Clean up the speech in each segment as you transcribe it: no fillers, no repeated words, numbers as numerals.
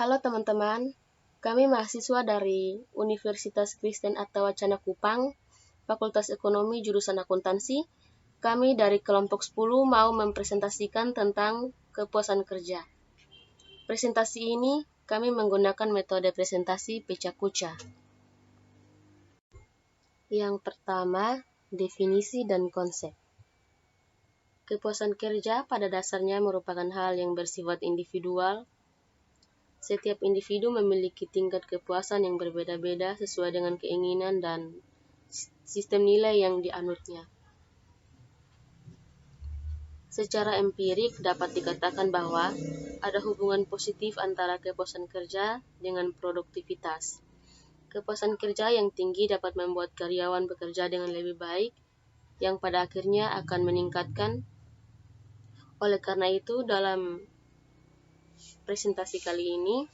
Halo teman-teman, kami mahasiswa dari Universitas Kristen Attawacana Kupang, Fakultas Ekonomi jurusan Akuntansi. Kami dari kelompok 10 mau mempresentasikan tentang kepuasan kerja. Presentasi ini kami menggunakan metode presentasi pecah-kuca. Yang pertama, definisi dan konsep. Kepuasan kerja pada dasarnya merupakan hal yang bersifat individual. Setiap individu memiliki tingkat kepuasan yang berbeda-beda sesuai dengan keinginan dan sistem nilai yang dianutnya. Secara empirik dapat dikatakan bahwa ada hubungan positif antara kepuasan kerja dengan produktivitas. Kepuasan kerja yang tinggi dapat membuat karyawan bekerja dengan lebih baik, yang pada akhirnya akan meningkatkan. Oleh karena itu, dalam presentasi kali ini,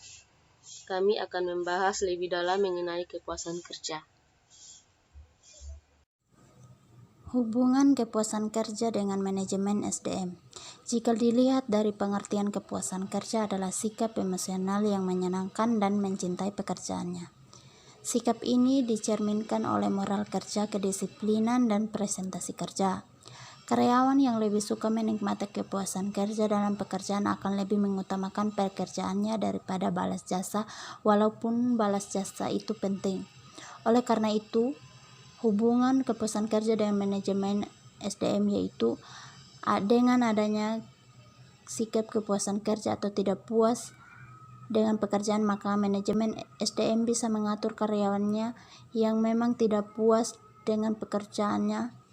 kami akan membahas lebih dalam mengenai kepuasan kerja. Hubungan kepuasan kerja dengan manajemen SDM. Jika dilihat dari pengertian kepuasan kerja adalah sikap emosional yang menyenangkan dan mencintai pekerjaannya. Sikap ini dicerminkan oleh moral kerja, kedisiplinan, dan presentasi kerja. Karyawan yang lebih suka menikmati kepuasan kerja dalam pekerjaan akan lebih mengutamakan pekerjaannya daripada balas jasa, walaupun balas jasa itu penting. Oleh karena itu, hubungan kepuasan kerja dengan manajemen SDM yaitu dengan adanya sikap kepuasan kerja atau tidak puas dengan pekerjaan, maka manajemen SDM bisa mengatur karyawannya yang memang tidak puas dengan pekerjaannya,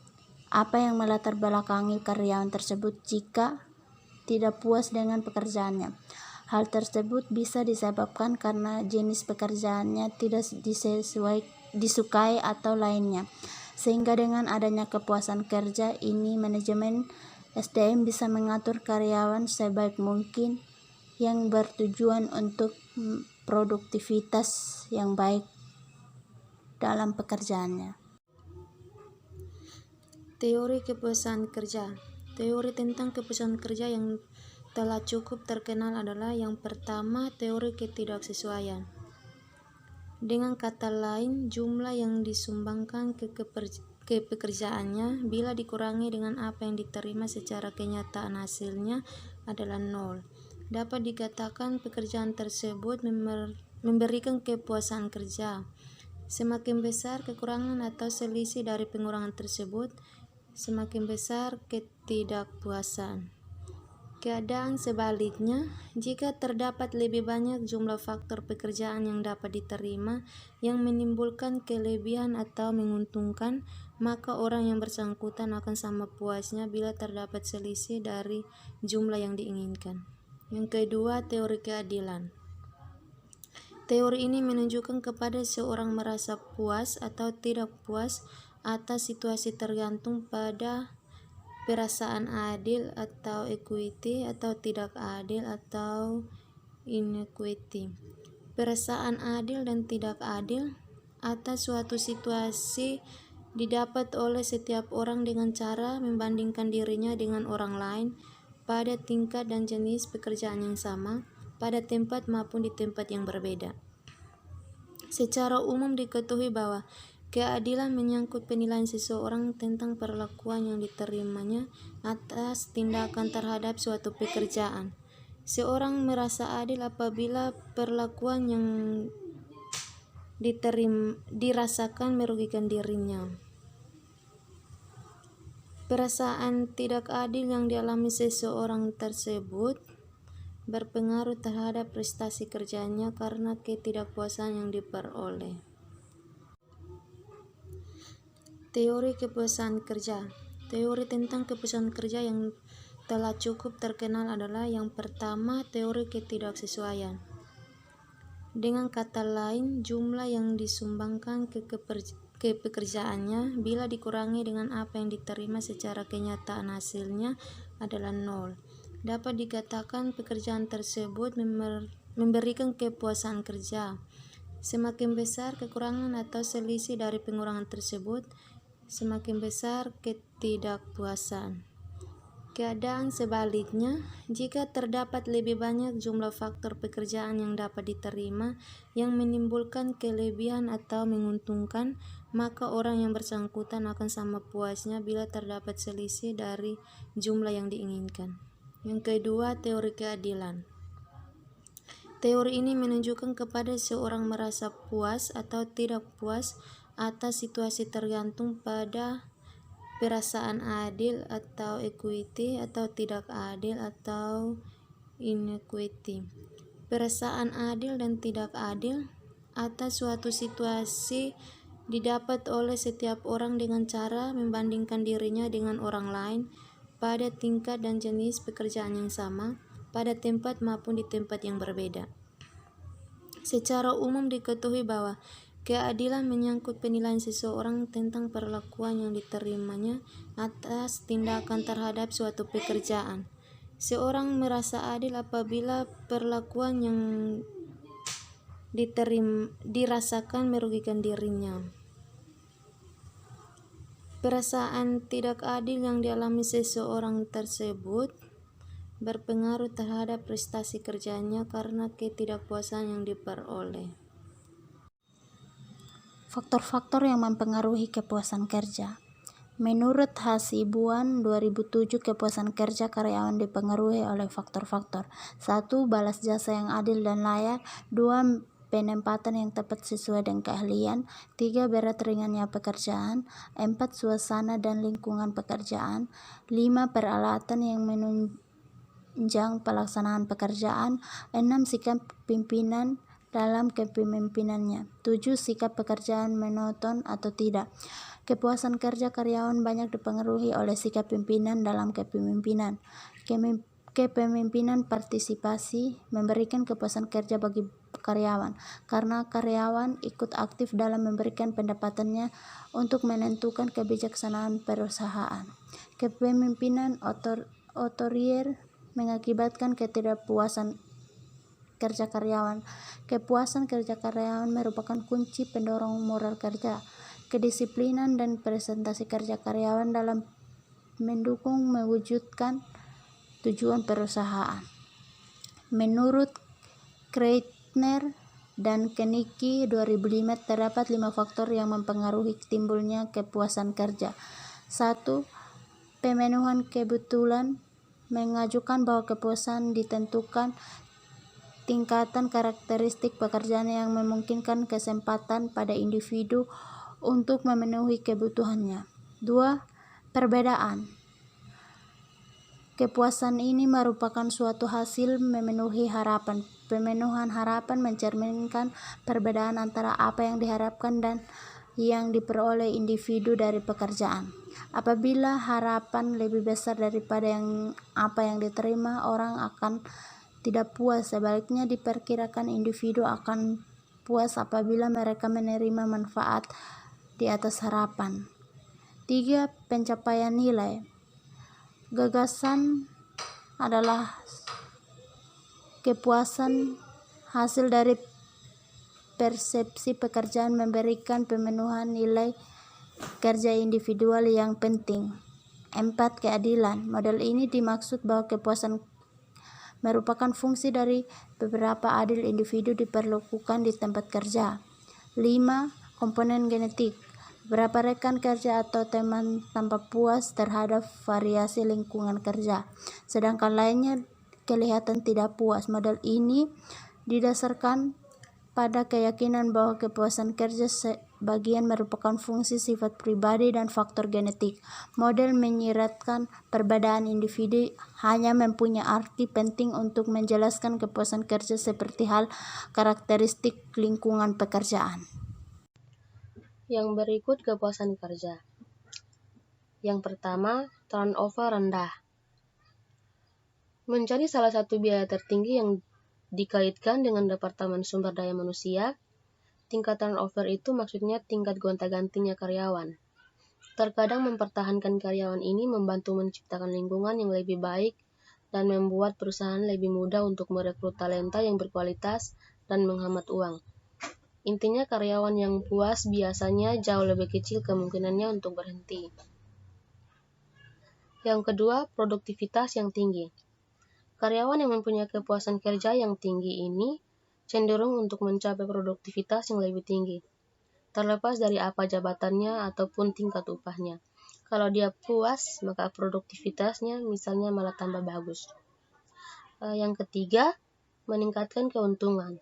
apa yang melatar belakangi karyawan tersebut jika tidak puas dengan pekerjaannya. Hal tersebut bisa disebabkan karena jenis pekerjaannya tidak disukai atau lainnya. Sehingga dengan adanya kepuasan kerja ini, manajemen SDM bisa mengatur karyawan sebaik mungkin yang bertujuan untuk produktivitas yang baik dalam pekerjaannya. Teori kepuasan kerja. Teori tentang kepuasan kerja yang telah cukup terkenal adalah yang pertama, teori ketidaksesuaian. Dengan kata lain, jumlah yang disumbangkan ke pekerjaannya bila dikurangi dengan apa yang diterima secara kenyataan hasilnya adalah nol. Dapat dikatakan pekerjaan tersebut memberikan kepuasan kerja. Semakin besar kekurangan atau selisih dari pengurangan tersebut, semakin besar ketidakpuasan. Keadaan sebaliknya, jika terdapat lebih banyak jumlah faktor pekerjaan yang dapat diterima yang menimbulkan kelebihan atau menguntungkan, maka orang yang bersangkutan akan sama puasnya bila terdapat selisih dari jumlah yang diinginkan. Yang kedua, teori keadilan. Teori ini menunjukkan kepada seorang merasa puas atau tidak puas atas situasi tergantung pada perasaan adil atau equity atau tidak adil atau inequity. Perasaan adil dan tidak adil atas suatu situasi didapat oleh setiap orang dengan cara membandingkan dirinya dengan orang lain pada tingkat dan jenis pekerjaan yang sama, pada tempat maupun di tempat yang berbeda. Secara umum diketahui bahwa keadilan menyangkut penilaian seseorang tentang perlakuan yang diterimanya atas tindakan terhadap suatu pekerjaan. Seorang merasa adil apabila perlakuan yang dirasakan merugikan dirinya. Perasaan tidak adil yang dialami seseorang tersebut berpengaruh terhadap prestasi kerjanya karena ketidakpuasan yang diperoleh. Teori kepuasan kerja. Teori tentang kepuasan kerja yang telah cukup terkenal adalah yang pertama, teori ketidaksesuaian. Dengan kata lain, jumlah yang disumbangkan ke pekerjaannya bila dikurangi dengan apa yang diterima secara kenyataan hasilnya adalah nol. Dapat dikatakan pekerjaan tersebut memberikan kepuasan kerja. Semakin besar kekurangan atau selisih dari pengurangan tersebut, semakin besar ketidakpuasan. Keadaan sebaliknya, jika terdapat lebih banyak jumlah faktor pekerjaan yang dapat diterima yang menimbulkan kelebihan atau menguntungkan, maka orang yang bersangkutan akan sama puasnya bila terdapat selisih dari jumlah yang diinginkan. Yang kedua, teori keadilan. Teori ini menunjukkan kepada seorang merasa puas atau tidak puas atas situasi tergantung pada perasaan adil atau equity atau tidak adil atau inequity. Perasaan adil dan tidak adil atas suatu situasi didapat oleh setiap orang dengan cara membandingkan dirinya dengan orang lain pada tingkat dan jenis pekerjaan yang sama, pada tempat maupun di tempat yang berbeda. Secara umum diketahui bahwa keadilan menyangkut penilaian seseorang tentang perlakuan yang diterimanya atas tindakan terhadap suatu pekerjaan. Seorang merasa adil apabila perlakuan yang dirasakan merugikan dirinya. Perasaan tidak adil yang dialami seseorang tersebut berpengaruh terhadap prestasi kerjanya karena ketidakpuasan yang diperoleh. Faktor-faktor yang mempengaruhi kepuasan kerja. Menurut Hasibuan 2007, kepuasan kerja karyawan dipengaruhi oleh faktor-faktor. 1. Balas jasa yang adil dan layak. 2. Penempatan yang tepat sesuai dengan keahlian. 3. Berat ringannya pekerjaan. 4. Suasana dan lingkungan pekerjaan. 5. Peralatan yang menunjang pelaksanaan pekerjaan. 6. Sikap pimpinan dalam kepemimpinannya. 7. Sikap pekerjaan monoton atau tidak. Kepuasan kerja karyawan banyak dipengaruhi oleh sikap pimpinan dalam kepemimpinan. Kepemimpinan partisipasi memberikan kepuasan kerja bagi karyawan, karena karyawan ikut aktif dalam memberikan pendapatannya untuk menentukan kebijaksanaan perusahaan. Kepemimpinan otoriter mengakibatkan ketidakpuasan kerja karyawan. Kepuasan kerja karyawan merupakan kunci pendorong moral kerja, kedisiplinan dan presentasi kerja karyawan dalam mendukung mewujudkan tujuan perusahaan. Menurut Kreitner dan Kenicki 2005, terdapat 5 faktor yang mempengaruhi timbulnya kepuasan kerja. 1. Pemenuhan kebutuhan mengajukan bahwa kepuasan ditentukan tingkatan karakteristik pekerjaan yang memungkinkan kesempatan pada individu untuk memenuhi kebutuhannya. 2. Perbedaan. Kepuasan ini merupakan suatu hasil memenuhi harapan. Pemenuhan harapan mencerminkan perbedaan antara apa yang diharapkan dan yang diperoleh individu dari pekerjaan. Apabila harapan lebih besar daripada apa yang diterima, orang akan tidak puas. Sebaliknya, diperkirakan individu akan puas apabila mereka menerima manfaat di atas harapan. 3. Pencapaian nilai. Gagasan adalah kepuasan hasil dari persepsi pekerjaan memberikan pemenuhan nilai kerja individual yang penting. 4. Keadilan. Model ini dimaksud bahwa kepuasan merupakan fungsi dari beberapa adil individu diperlakukan di tempat kerja. 5. Komponen genetik. Beberapa rekan kerja atau teman tanpa puas terhadap variasi lingkungan kerja, sedangkan lainnya kelihatan tidak puas. Model ini didasarkan pada keyakinan bahwa kepuasan kerja sebagian merupakan fungsi sifat pribadi dan faktor genetik. Model menyiratkan perbedaan individu hanya mempunyai arti penting untuk menjelaskan kepuasan kerja seperti hal karakteristik lingkungan pekerjaan. Yang berikut kepuasan kerja. Yang pertama, turnover rendah. Menjadi salah satu biaya tertinggi yang dikaitkan dengan Departemen Sumber Daya Manusia, tingkat turnover itu maksudnya tingkat gonta-gantinya karyawan. Terkadang mempertahankan karyawan ini membantu menciptakan lingkungan yang lebih baik dan membuat perusahaan lebih mudah untuk merekrut talenta yang berkualitas dan menghemat uang. Intinya, karyawan yang puas biasanya jauh lebih kecil kemungkinannya untuk berhenti. Yang kedua, produktivitas yang tinggi. Karyawan yang mempunyai kepuasan kerja yang tinggi ini cenderung untuk mencapai produktivitas yang lebih tinggi, terlepas dari apa jabatannya ataupun tingkat upahnya. Kalau dia puas, maka produktivitasnya misalnya malah tambah bagus. Yang ketiga, meningkatkan keuntungan.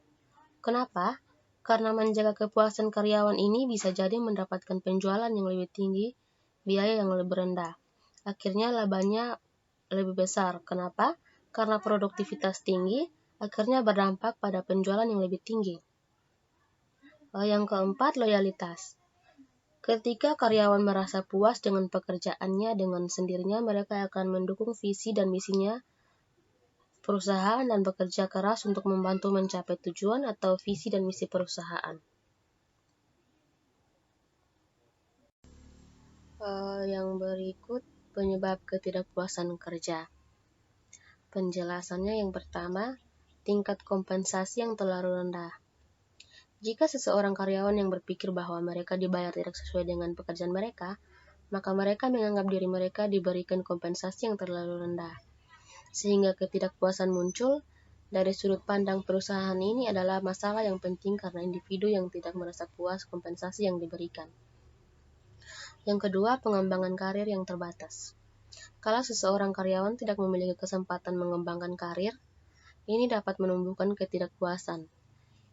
Kenapa? Karena menjaga kepuasan karyawan ini bisa jadi mendapatkan penjualan yang lebih tinggi, biaya yang lebih rendah. Akhirnya labanya lebih besar. Kenapa? Karena produktivitas tinggi, akhirnya berdampak pada penjualan yang lebih tinggi. Yang keempat, loyalitas. Ketika karyawan merasa puas dengan pekerjaannya, dengan sendirinya mereka akan mendukung visi dan misinya perusahaan dan bekerja keras untuk membantu mencapai tujuan atau visi dan misi perusahaan. Yang berikut, penyebab ketidakpuasan kerja. Penjelasannya yang pertama, tingkat kompensasi yang terlalu rendah. Jika seseorang karyawan yang berpikir bahwa mereka dibayar tidak sesuai dengan pekerjaan mereka, maka mereka menganggap diri mereka diberikan kompensasi yang terlalu rendah. Sehingga ketidakpuasan muncul. Dari sudut pandang perusahaan ini adalah masalah yang penting karena individu yang tidak merasa puas kompensasi yang diberikan. Yang kedua, pengembangan karir yang terbatas. Kalau seseorang karyawan tidak memiliki kesempatan mengembangkan karir, ini dapat menumbuhkan ketidakpuasan.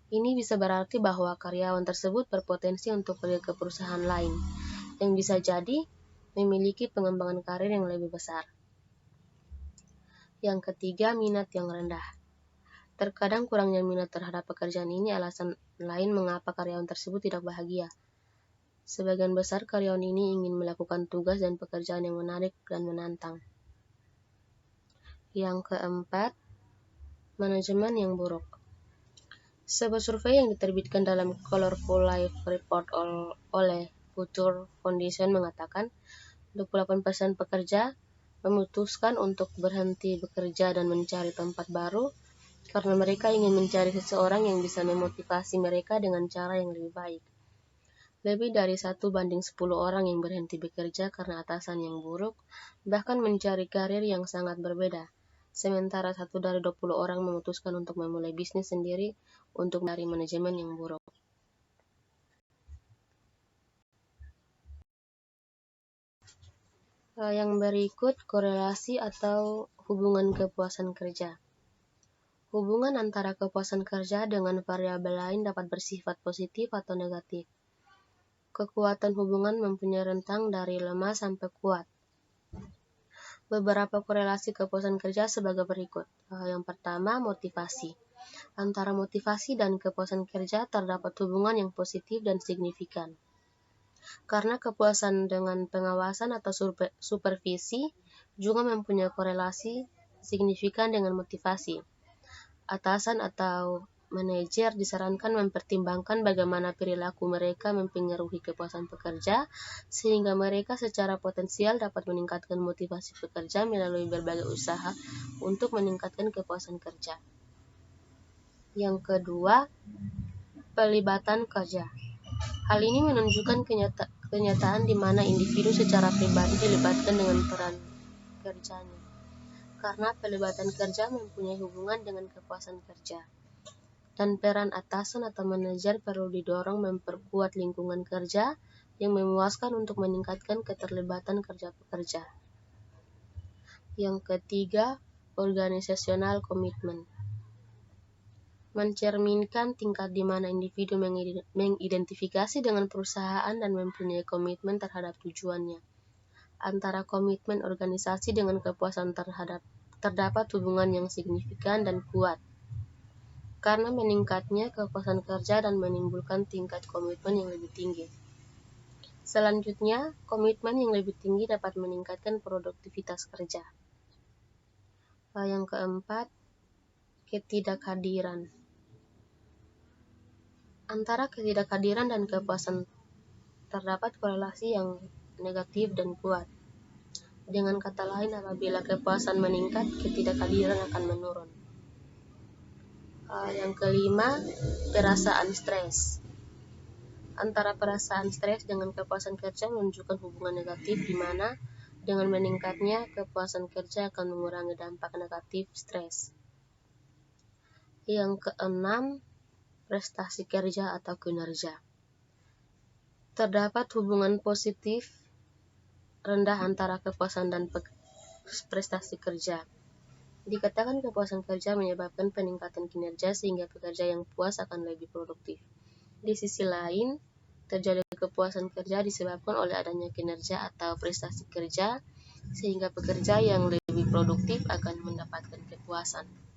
Ini bisa berarti bahwa karyawan tersebut berpotensi untuk pergi ke perusahaan lain, yang bisa jadi memiliki pengembangan karir yang lebih besar. Yang ketiga, minat yang rendah. Terkadang kurangnya minat terhadap pekerjaan ini alasan lain mengapa karyawan tersebut tidak bahagia. Sebagian besar karyawan ini ingin melakukan tugas dan pekerjaan yang menarik dan menantang. Yang keempat, manajemen yang buruk. Sebuah survei yang diterbitkan dalam Colorful Life Report oleh Future Foundation mengatakan 28% pekerja memutuskan untuk berhenti bekerja dan mencari tempat baru karena mereka ingin mencari seseorang yang bisa memotivasi mereka dengan cara yang lebih baik. Lebih dari 1:10 orang yang berhenti bekerja karena atasan yang buruk, bahkan mencari karir yang sangat berbeda. Sementara 1 dari 20 orang memutuskan untuk memulai bisnis sendiri untuk dari manajemen yang buruk. Yang berikut, korelasi atau hubungan kepuasan kerja. Hubungan antara kepuasan kerja dengan variabel lain dapat bersifat positif atau negatif. Kekuatan hubungan mempunyai rentang dari lemah sampai kuat. Beberapa korelasi kepuasan kerja sebagai berikut. Yang pertama, motivasi. Antara motivasi dan kepuasan kerja terdapat hubungan yang positif dan signifikan. Karena kepuasan dengan pengawasan atau supervisi juga mempunyai korelasi signifikan dengan motivasi. Atasan atau manajer disarankan mempertimbangkan bagaimana perilaku mereka mempengaruhi kepuasan pekerja, sehingga mereka secara potensial dapat meningkatkan motivasi pekerja melalui berbagai usaha untuk meningkatkan kepuasan kerja. Yang kedua, pelibatan kerja. Hal ini menunjukkan kenyataan di mana individu secara pribadi dilibatkan dengan peran kerjanya. Karena pelibatan kerja mempunyai hubungan dengan kepuasan kerja. Dan peran atasan atau manajer perlu didorong memperkuat lingkungan kerja yang memuaskan untuk meningkatkan keterlibatan kerja pekerja. Yang ketiga, organisasional komitmen. Mencerminkan tingkat di mana individu mengidentifikasi dengan perusahaan dan mempunyai komitmen terhadap tujuannya. Antara komitmen organisasi dengan kepuasan terdapat hubungan yang signifikan dan kuat. Karena meningkatnya kepuasan kerja dan menimbulkan tingkat komitmen yang lebih tinggi. Selanjutnya, komitmen yang lebih tinggi dapat meningkatkan produktivitas kerja. Yang keempat, ketidakhadiran. Antara ketidakhadiran dan kepuasan terdapat korelasi yang negatif dan kuat. Dengan kata lain, apabila kepuasan meningkat, ketidakhadiran akan menurun. Yang kelima, perasaan stres. Antara perasaan stres dengan kepuasan kerja menunjukkan hubungan negatif di mana Dengan meningkatnya kepuasan kerja akan mengurangi dampak negatif stres. Yang keenam, prestasi kerja atau kinerja. Terdapat hubungan positif rendah antara kepuasan dan prestasi kerja. Dikatakan kepuasan kerja menyebabkan peningkatan kinerja sehingga pekerja yang puas akan lebih produktif. Di sisi lain, terjadi kepuasan kerja disebabkan oleh adanya kinerja atau prestasi kerja sehingga pekerja yang lebih produktif akan mendapatkan kepuasan.